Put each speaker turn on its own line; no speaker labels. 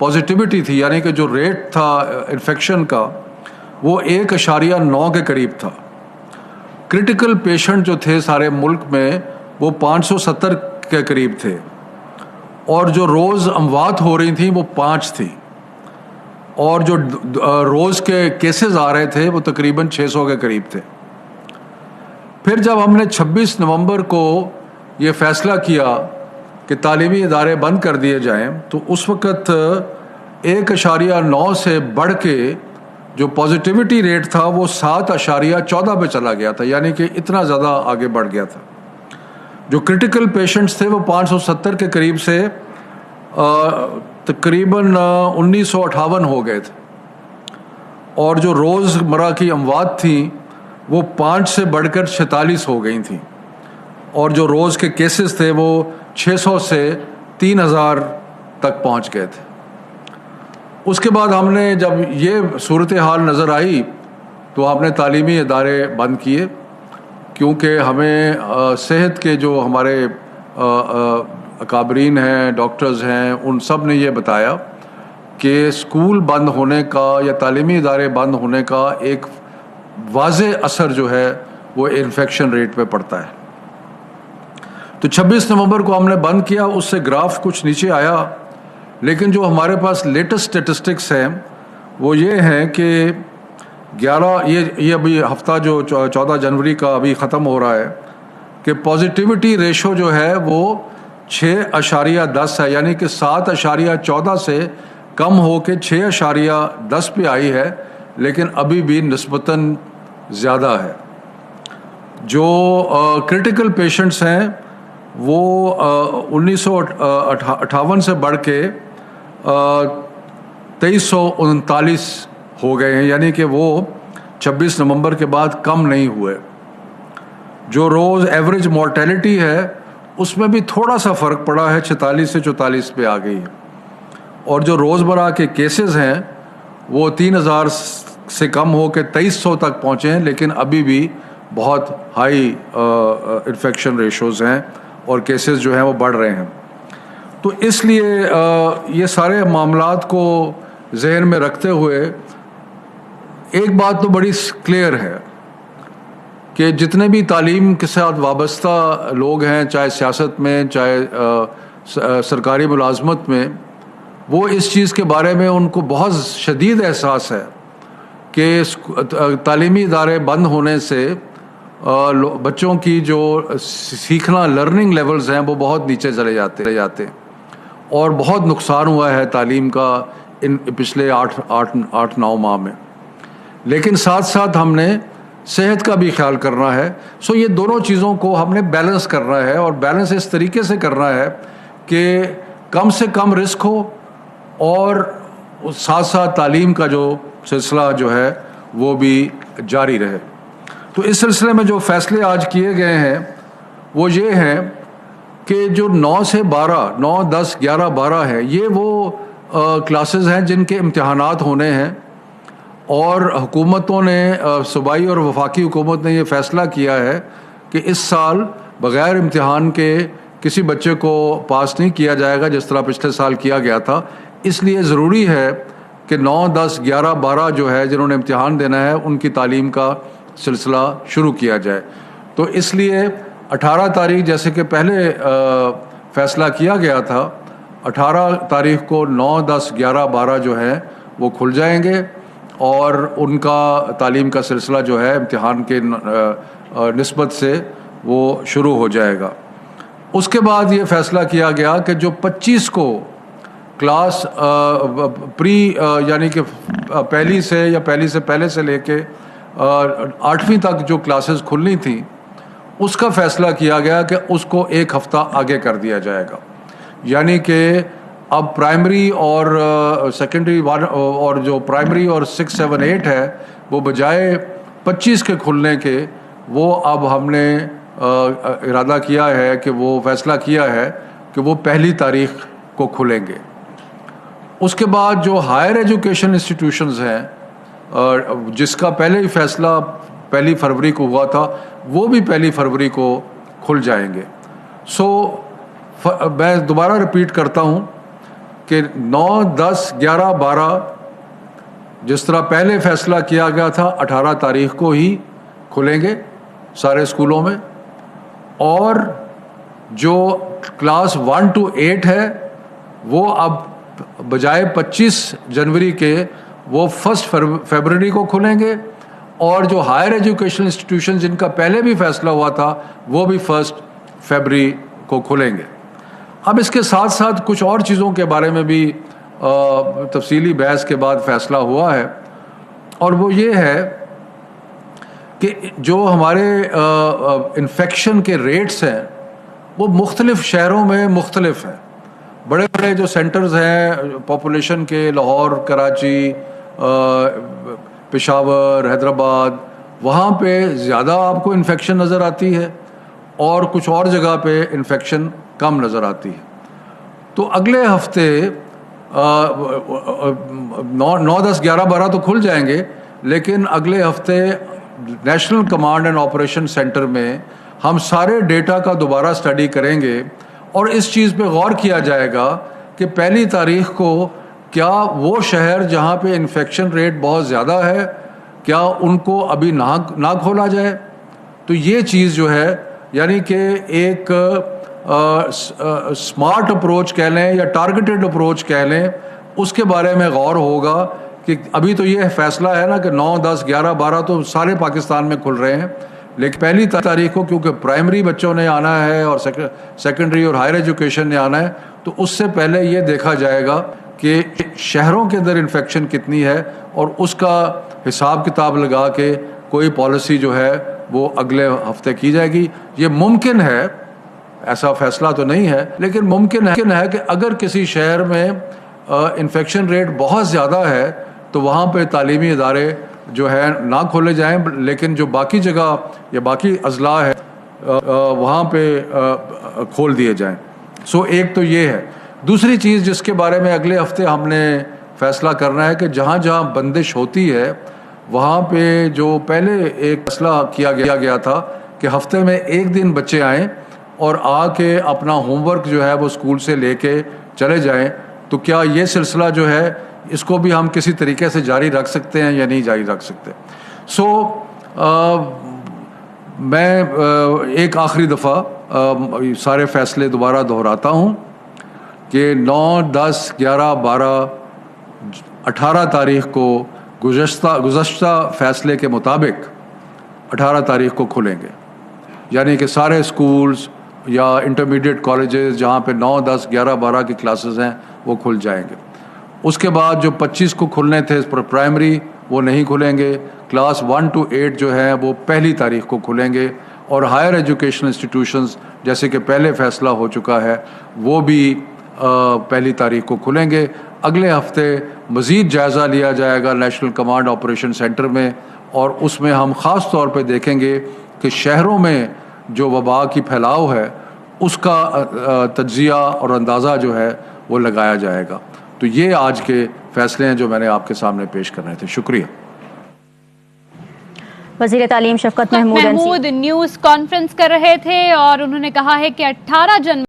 Positivity थी, यानी कि जो रेट था इन्फेक्शन का वो 1.9 के करीब था। क्रिटिकल पेशेंट जो थे सारे मुल्क में वो 570 के करीब थे, और जो रोज़ अमवात हो रही थी वो 5 थी, और जो रोज़ के केसेस आ रहे थे वो तकरीबन 600 के करीब थे। फिर जब हमने 26 नवंबर को ये फ़ैसला किया कि तालीमी इदारे बंद कर दिए जाएं, तो उस वक़्त 1.9 से बढ़ के जो पॉजिटिविटी रेट था वो 7.14 पे चला गया था, यानी कि इतना ज़्यादा आगे बढ़ गया था। जो क्रिटिकल पेशेंट्स थे वो 570 के करीब से तकरीबन 1958 हो गए थे, और जो रोज़मर्रा की अमवात थी वो 5 से बढ़कर 46 हो गई थी, और जो रोज़ के केसेस थे वो 600 से 3000 तक पहुंच गए थे। उसके बाद हमने जब ये सूरत हाल नज़र आई तो आपने तालीमी इदारे बंद किए, क्योंकि हमें सेहत के जो हमारे अकाबरीन हैं, डॉक्टर्स हैं, उन सब ने ये बताया कि स्कूल बंद होने का या तालीमी इदारे बंद होने का एक वाज़े असर जो है वो इन्फेक्शन रेट पे पड़ता है। तो 26 नवंबर को हमने बंद किया, उससे ग्राफ कुछ नीचे आया, लेकिन जो हमारे पास लेटेस्ट स्टेटिस्टिक्स हैं वो ये हैं कि 11 ये अभी हफ्ता जो 14 जनवरी का अभी ख़त्म हो रहा है कि पॉजिटिविटी रेशो जो है वो 6.10 है, यानी कि 7.14 से कम हो के 6.10 पे आई है, लेकिन अभी भी निस्बतन ज़्यादा है। जो क्रिटिकल पेशेंट्स हैं वो 1958 से बढ़ के 2339 हो गए हैं, यानी कि वो 26 नवंबर के बाद कम नहीं हुए। जो रोज़ एवरेज मॉर्टेलिटी है उसमें भी थोड़ा सा फ़र्क पड़ा है, 46 से 44 पे आ गई है, और जो रोज़मर्रा के केसेस हैं वो 3000 से कम हो के 2300 तक पहुँचे हैं, लेकिन अभी भी बहुत हाई इन्फेक्शन रेशोज़ हैं और केसेस जो हैं वो बढ़ रहे हैं। तो इसलिए ये सारे मामलात को जहन में रखते हुए एक बात तो बड़ी क्लियर है कि जितने भी तालीम के साथ वाबस्ता लोग हैं, चाहे सियासत में, चाहे सरकारी मुलाजमत में, वो इस चीज़ के बारे में उनको बहुत शदीद एहसास है कि तालीमी इदारे बंद होने से बच्चों की जो सीखना लर्निंग लेवल्स हैं वो बहुत नीचे चले जाते और बहुत नुकसान हुआ है तालीम का इन पिछले 8-9 माह में। लेकिन साथ साथ हमने सेहत का भी ख्याल करना है। सो ये दोनों चीज़ों को हमने बैलेंस करना है, और बैलेंस इस तरीके से करना है कि कम से कम रिस्क हो और साथ साथ तालीम का जो सिलसिला जो है वो भी जारी रहे। तो इस सिलसिले में जो फ़ैसले आज किए गए हैं वो ये हैं कि जो 9 से 12, 9, 10, 11, 12 है, ये वो क्लासेस हैं जिनके इम्तिहानात होने हैं, और हुकूमतों ने सूबाई और वफाकी हुकूमत ने ये फ़ैसला किया है कि इस साल बग़ैर इम्तिहान के किसी बच्चे को पास नहीं किया जाएगा जिस तरह पिछले साल किया गया था। इसलिए ज़रूरी है कि 9, 10, 11, 12 जो है जिन्होंने इम्तिहान देना है उनकी तालीम का सिलसिला शुरू किया जाए। तो इसलिए 18 तारीख जैसे कि पहले फ़ैसला किया गया था, 18 तारीख को 9, 10, 11, 12 जो है वो खुल जाएंगे और उनका तालीम का सिलसिला जो है इम्तिहान के निस्बत से वो शुरू हो जाएगा। उसके बाद ये फ़ैसला किया गया कि जो 25 को क्लास प्री यानी कि पहली से या पहली से पहले से लेके 8वीं तक जो क्लासेस खुलनी थी उसका फ़ैसला किया गया कि उसको एक हफ़्ता आगे कर दिया जाएगा। यानी कि अब प्राइमरी और सेकेंडरी और जो प्राइमरी और 6, 7, 8 है वो बजाय 25 के खुलने के वो अब हमने इरादा किया है कि वो फ़ैसला किया है कि वो 1 तारीख को खुलेंगे। उसके बाद जो हायर एजुकेशन इंस्टीट्यूशंस हैं जिसका पहले ही फ़ैसला 1 फरवरी को हुआ था वो भी 1 फरवरी को खुल जाएंगे। सो मैं दोबारा रिपीट करता हूँ کہ 9, 10, 11, 12 جس طرح پہلے فیصلہ کیا گیا تھا 18 تاریخ کو ہی کھلیں گے سارے اسکولوں میں، اور جو کلاس 1 to 8 ہے وہ اب بجائے 25 جنوری کے وہ 1 فیبرری کو کھلیں گے، اور جو ہائر ایجوکیشن انسٹیٹیوشن جن کا پہلے بھی فیصلہ ہوا تھا وہ بھی 1 فیبرری کو کھلیں گے۔ اب اس کے ساتھ ساتھ کچھ اور چیزوں کے بارے میں بھی تفصیلی بحث کے بعد فیصلہ ہوا ہے، اور وہ یہ ہے کہ جو ہمارے انفیکشن کے ریٹس ہیں وہ مختلف شہروں میں مختلف ہیں۔ بڑے بڑے جو سینٹرز ہیں پاپولیشن کے، لاہور، کراچی، پشاور، حیدرآباد، وہاں پہ زیادہ آپ کو انفیکشن نظر آتی ہے، اور کچھ اور جگہ پہ انفیکشن کم نظر آتی ہے۔ تو اگلے ہفتے 9, 10, 11, 12 تو کھل جائیں گے، لیکن اگلے ہفتے national command and operation centre میں ہم سارے ڈیٹا کا دوبارہ اسٹڈی کریں گے، اور اس چیز پہ غور کیا جائے گا کہ 1 تاریخ کو کیا وہ شہر جہاں پہ انفیکشن ریٹ بہت زیادہ ہے کیا ان کو ابھی نہ کھولا جائے۔ تو یہ چیز جو ہے، یعنی کہ ایک اسمارٹ اپروچ کہہ لیں یا ٹارگیٹڈ اپروچ کہہ لیں، اس کے بارے میں غور ہوگا کہ ابھی تو یہ فیصلہ ہے نا کہ 9, 10, 11, 12 تو سارے پاکستان میں کھل رہے ہیں، لیکن 1 تاریخ کو کیونکہ پرائمری بچوں نے آنا ہے اور سیکنڈری اور ہائر ایجوکیشن نے آنا ہے، تو اس سے پہلے یہ دیکھا جائے گا کہ شہروں کے اندر انفیکشن کتنی ہے، اور اس کا حساب کتاب لگا کے کوئی پالیسی جو ہے وہ اگلے ہفتے کی جائے گی۔ یہ ممکن ہے، ایسا فیصلہ تو نہیں ہے، لیکن ممکن ہے کہ اگر کسی شہر میں انفیکشن ریٹ بہت زیادہ ہے تو وہاں پہ تعلیمی ادارے جو ہے نہ کھولے جائیں، لیکن جو باقی جگہ یا باقی اضلاع ہے وہاں پہ کھول دیے جائیں۔ ایک تو یہ ہے۔ دوسری چیز جس کے بارے میں اگلے ہفتے ہم نے فیصلہ کرنا ہے کہ جہاں جہاں بندش ہوتی ہے وہاں پہ جو پہلے ایک فیصلہ کیا گیا تھا کہ ہفتے میں 1 دن بچے آئیں اور آ کے اپنا ہوم ورک جو ہے وہ اسکول سے لے کے چلے جائیں، تو کیا یہ سلسلہ جو ہے اس کو بھی ہم کسی طریقے سے جاری رکھ سکتے ہیں یا نہیں جاری رکھ سکتے۔ میں ایک آخری دفعہ سارے فیصلے دوبارہ دہراتا ہوں کہ 9, 10, 11, 12, 18 تاریخ کو گزشتہ فیصلے کے مطابق 18 تاریخ کو کھلیں گے، یعنی کہ سارے اسکولز یا انٹرمیڈیٹ کالجز جہاں پہ 9, 10, 11, 12 کی کلاسز ہیں وہ کھل جائیں گے۔ اس کے بعد جو 25 کو کھلنے تھے پرائمری وہ نہیں کھلیں گے، کلاس 1 to 8 جو ہیں وہ 1 تاریخ کو کھلیں گے، اور ہائر ایجوکیشن انسٹیٹیوشنز جیسے کہ پہلے فیصلہ ہو چکا ہے وہ بھی 1 تاریخ کو کھلیں گے۔ اگلے ہفتے مزید جائزہ لیا جائے گا نیشنل کمانڈ آپریشن سینٹر میں، اور اس میں ہم خاص طور پہ دیکھیں گے کہ شہروں میں جو وبا کی پھیلاؤ ہے اس کا تجزیہ اور اندازہ جو ہے وہ لگایا جائے گا۔ تو یہ آج کے فیصلے ہیں جو میں نے آپ کے سامنے پیش کرنے تھے۔ شکریہ۔
وزیر تعلیم شفقت محمود
نیوز کانفرنس کر رہے تھے، اور انہوں نے کہا ہے کہ 18 جنوری